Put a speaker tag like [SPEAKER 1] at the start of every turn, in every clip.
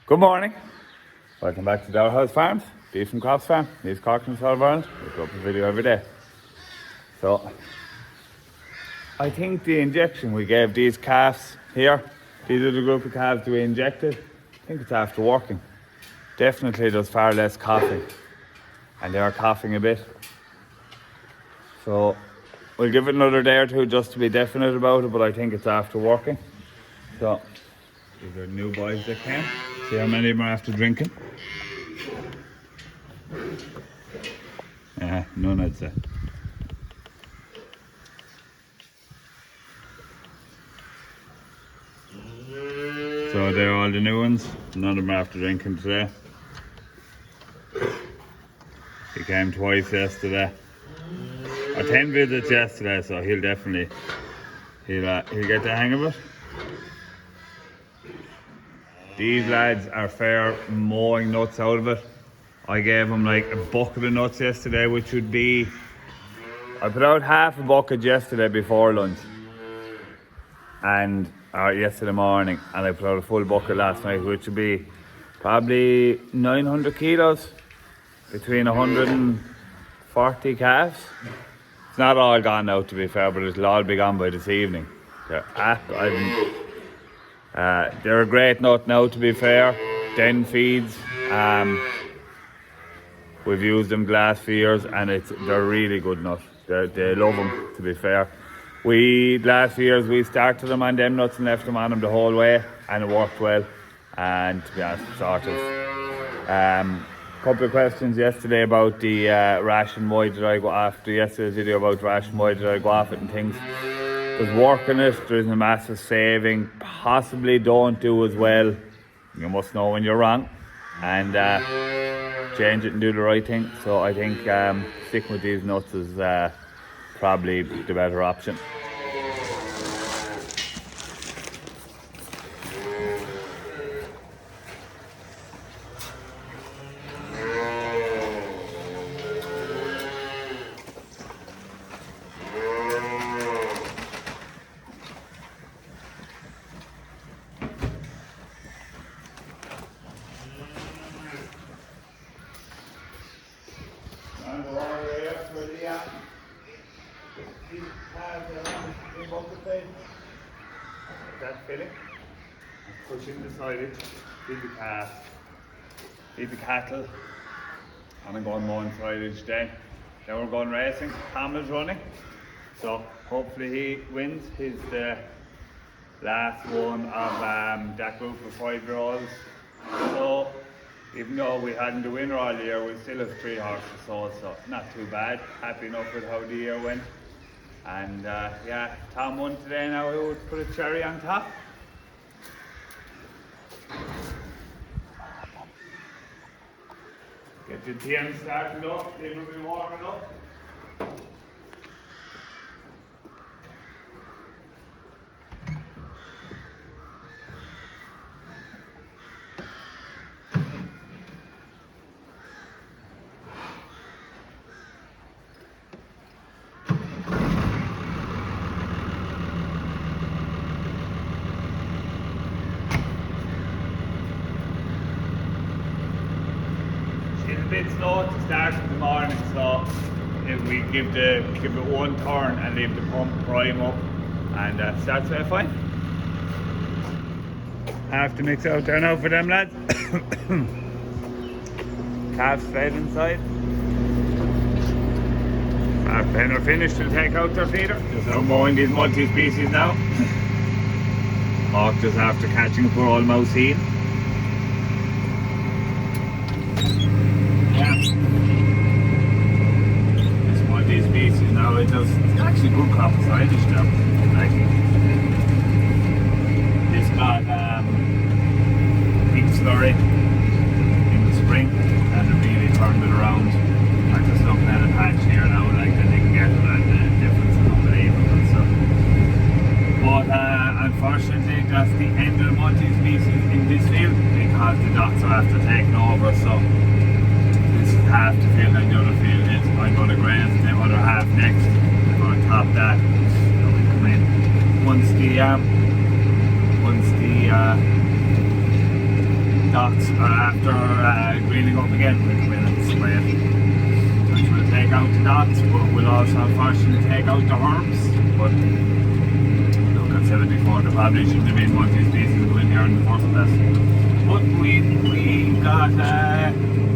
[SPEAKER 1] Good morning. Welcome back to Dower House Farms, Beef and Crops Farm, East Cork and South Ireland. We put up a video every day. So, I think the injection we gave these calves here, these are the group of calves that we injected, I think it's after working. Definitely there's far less coughing, and they are coughing a bit. So, we'll give it another day or two just to be definite about it, but I think it's after working. So, these are new boys that came. See how many of them are after drinking? None, I'd say. So they're all the new ones. None of them are after drinking today. He came twice yesterday. Or 10 visits yesterday, so he'll definitely he'll get the hang of it. These lads are fair mowing nuts out of it. I gave them like a bucket of nuts yesterday, which would be, I put out half a bucket yesterday before lunch, and yesterday morning, and I put out a full bucket last night, which would be probably 900 kilos, between 140 calves. It's not all gone out, to be fair, but it'll all be gone by this evening. They're a great nut now, to be fair. Den feeds. We've used them glass for years, and they're really good nuts. They love them, to be fair. Last years we started them on them nuts and left them on them the whole way, and it worked well. And to be honest, couple of questions yesterday about the ration. Why did I go after yesterday's video about ration? Why did I go off it and things? There's work in it, there's a massive saving. Possibly don't do as well. You must know when you're wrong, and change it and do the right thing. So I think sticking with these nuts is probably the better option. That filling, pushing the silage, feed the cattle, and I'm going mowing silage then. Then we're going racing. Tom is running, so hopefully he wins. He's the last one of that group of 5-year-olds. So even though we hadn't the winner all year, we still have 3 horses sold, so not too bad. Happy enough with how the year went. And yeah, Tom won today. Now he would put a cherry on top. Get the TM started up, they will be warming up. A bit slow to start in the morning, so if we give it one turn and leave the pump prime up, and starts out fine. Have to mix out there now for them lads. Calves fed inside. After pen are finished, we'll take out their feeder. Just out mowing these multi-species now. Hawk just after catching a poor old mouse heel. Species now, it's actually good crop of silage now. Like, this got pink slurry in the spring, and it really turned it around. I'm just looking at a patch here now, like I didn't get it, and the difference is unbelievable. So, but unfortunately, that's the end of the multi-species in this field, because the dots are after taking over. So this is half the field, and the other field is I'm going to graze the other half next. I'm going to top that. So we come in once the Docks are after greening up again. We'll come in and spray it. Which will take out the docks, but we'll also unfortunately take out the herbs. But look, I said it before, there probably shouldn't have been multi-species go in here in the first place. But we got,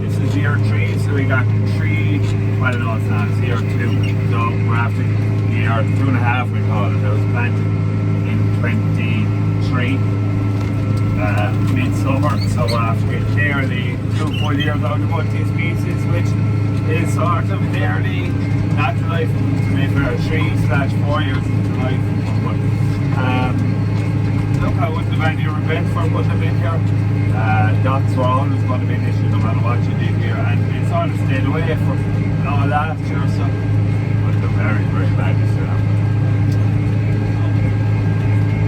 [SPEAKER 1] this is year 3, so we got 3, well no it's not, it's year 2. So we're after year 2.5 we call it. It was planted in 23, mid-summer, so we're after getting nearly 2 full years out of multi-species, which is sort of nearly not to life, to be fair, 3/4 years to life. But look, I wouldn't have any regret for putting them in here. Docks were always going to be an issue no matter what you did here, and it sort of stayed away for all last year, so but they're very, very bad this year.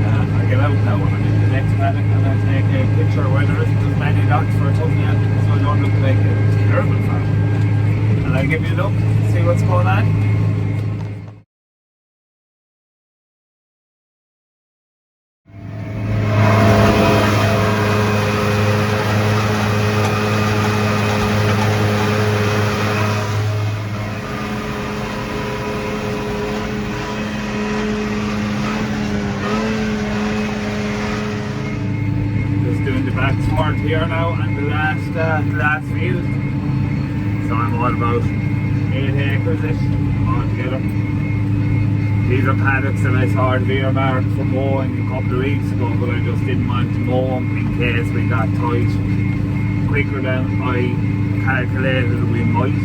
[SPEAKER 1] I get out now when I'm in the next paddock and I take a picture where there isn't as many docks for a tough yet, so I don't look like a terrible farm. And I'll give you a look, see what's going on. Here now and the last field, so I'm on about 8 acres-ish altogether. These are paddocks that I sort of earmarked for mowing a couple of weeks ago, but I just didn't want to mow them in case we got tight quicker than I calculated we might.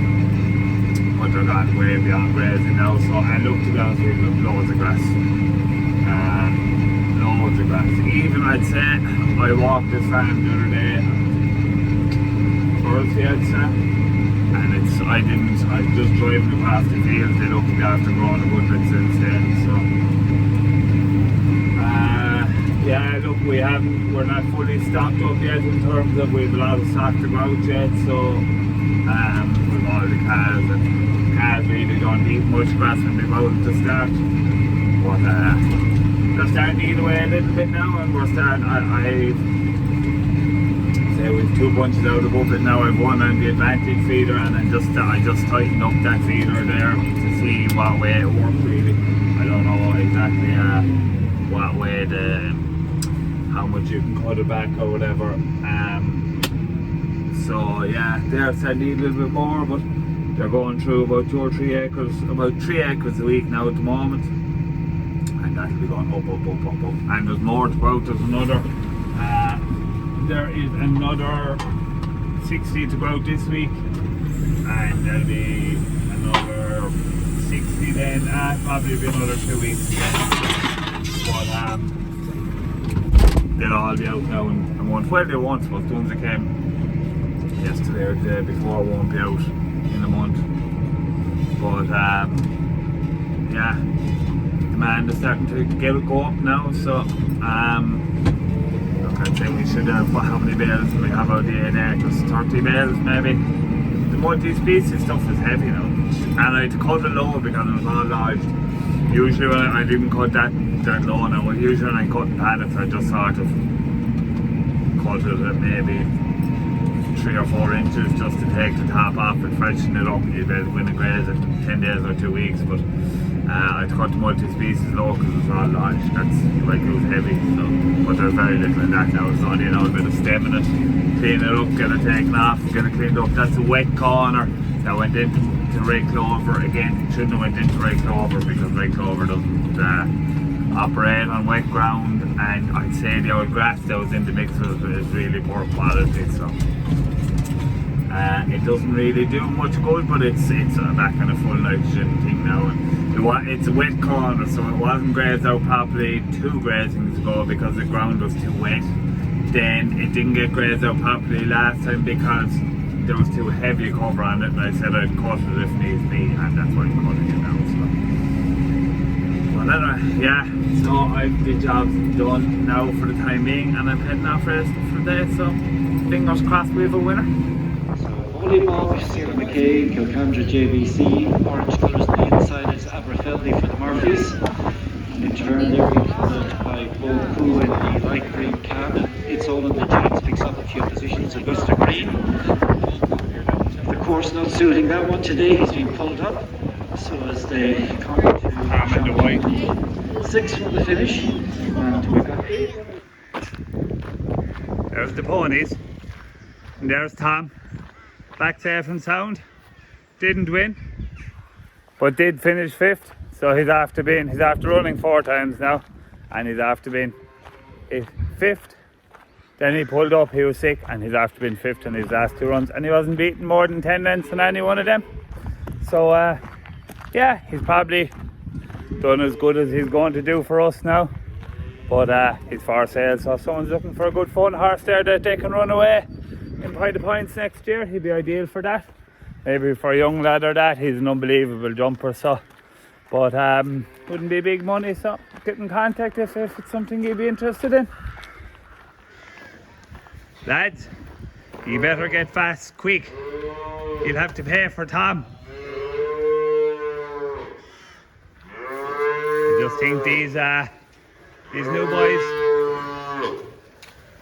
[SPEAKER 1] But they're gone way beyond grazing now, so I looked to be honest with you, loads of grass. Loads of grass. Even I'd say I walked this farm the other day, Thursday I'd say, and I was just driving across the field. They looked after growing a good bit since then. So yeah, look, we're not fully stocked up yet in terms of we have a lot of stock to go out yet. So with all the calves, and calves really don't eat much grass when they go out to start. But they're starting to eat away a little bit now, and we're starting. I say we've 2 bunches out above it now. I've one on the Advantage feeder, and I just tightened up that feeder there to see what way it worked really. I don't know exactly what way how much you can cut it back or whatever. So yeah, they're starting to eat a little bit more, but they're going through about 2 or 3 acres, about 3 acres a week now at the moment. And that'll be going up. And there's more to go out. There is another 60 to go out this week, and there'll be another 60 then, probably be another 2 weeks again. But they'll all be out now in a month. Well, they won't, but the ones that came yesterday or the day before won't be out in a month. But yeah, demand is starting to go up now, so look, I'd say we should have, how many bales do we have out the 8 acres? 30 bales maybe. The multi-species stuff is heavy now, and I had to cut it low because it was all lodged. Usually when I didn't cut that low now, usually when I cut paddocks I just sort of cut it at maybe 3 or 4 inches just to take the top off and freshen it up. You'd be able to win a graze in 10 days or 2 weeks, but I'd cut the multi-species low because it's all lodged. That's like it was heavy, so, but there's very little in that now. It's only a bit of stem in it. Clean it up, get it taken off, get it cleaned up. That's a wet corner that went into red clover. Again, shouldn't have went into red clover because red clover doesn't operate on wet ground, and I'd say the old grass that was in the mix is really poor quality, so it doesn't really do much good, but it's back on a full nitrogen thing now. And it's a wet corner, so it wasn't grazed out properly 2 grazings ago because the ground was too wet. Then it didn't get grazed out properly last time because there was too heavy a cover on it, and I said I'd cut it if needs be, and that's why I'm cutting it now. So, well, anyway, yeah, so the job's done now for the time being, and I'm heading off rest for the day, so fingers crossed we have a winner.
[SPEAKER 2] Holy Malt, Sarah McKay, Kilcandra JVC, orange colours on the inside is Aberfeldy for the Murphys. In turn there we come out by Boku in the light green cap. It's all in the jets, picks up a few positions. towards Augusta Green. The course not suiting that one today, he's been pulled up. So as they come to jump 6 from the finish, and we've got 8.
[SPEAKER 1] There's the ponies, and there's Tom, back safe and sound. Didn't win, but did finish 5th. So he's after running 4 times now, and he's after being 5th. Then he pulled up, he was sick, and he's after being 5th in his last 2 runs, and he wasn't beaten more than 10 lengths on any one of them. So yeah, he's probably done as good as he's going to do for us now. But he's for sale, so if someone's looking for a good fun horse there that they can run away in Pride of Points next year, he'd be ideal for that. Maybe for a young lad or that, he's an unbelievable jumper. So, but wouldn't be big money, so get in contact if it's something you'd be interested in. Lads, you better get fast quick. You'll have to pay for Tom. I just think these new boys,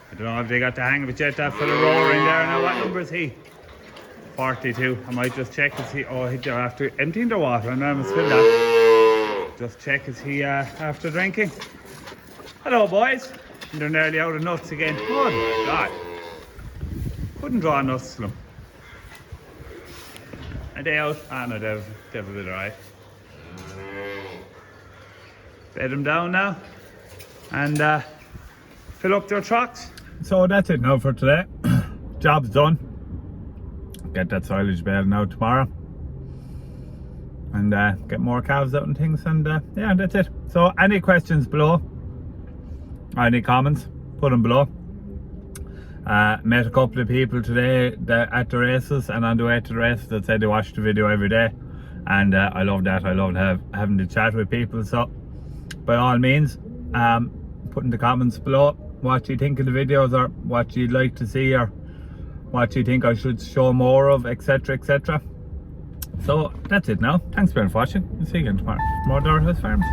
[SPEAKER 1] I don't know if they got the hang of it yet. That fella roaring there now, what number is he? 42. I might just check, is he, oh, they're after emptying their water, and I'm still that. Just check, is he after drinking? Hello boys. And they're nearly out of nuts again. Oh my God. Couldn't draw nuts to them. Are they out? Ah no, they've a bit alright. Bed them down now and fill up their trucks. So that's it now for today. Job's done. Get that silage bale now tomorrow and get more calves out and things, and yeah, that's it. So any questions below, any comments, put them below. Met a couple of people today at the races and on the way to the races that said they watch the video every day, and I love that. I love having the chat with people. So by all means, put in the comments below what you think of the videos, or what you'd like to see, or what you think I should show more of, etc, etc. So that's it now. Thanks for watching. We'll see you again tomorrow. More Dorothy's Farms.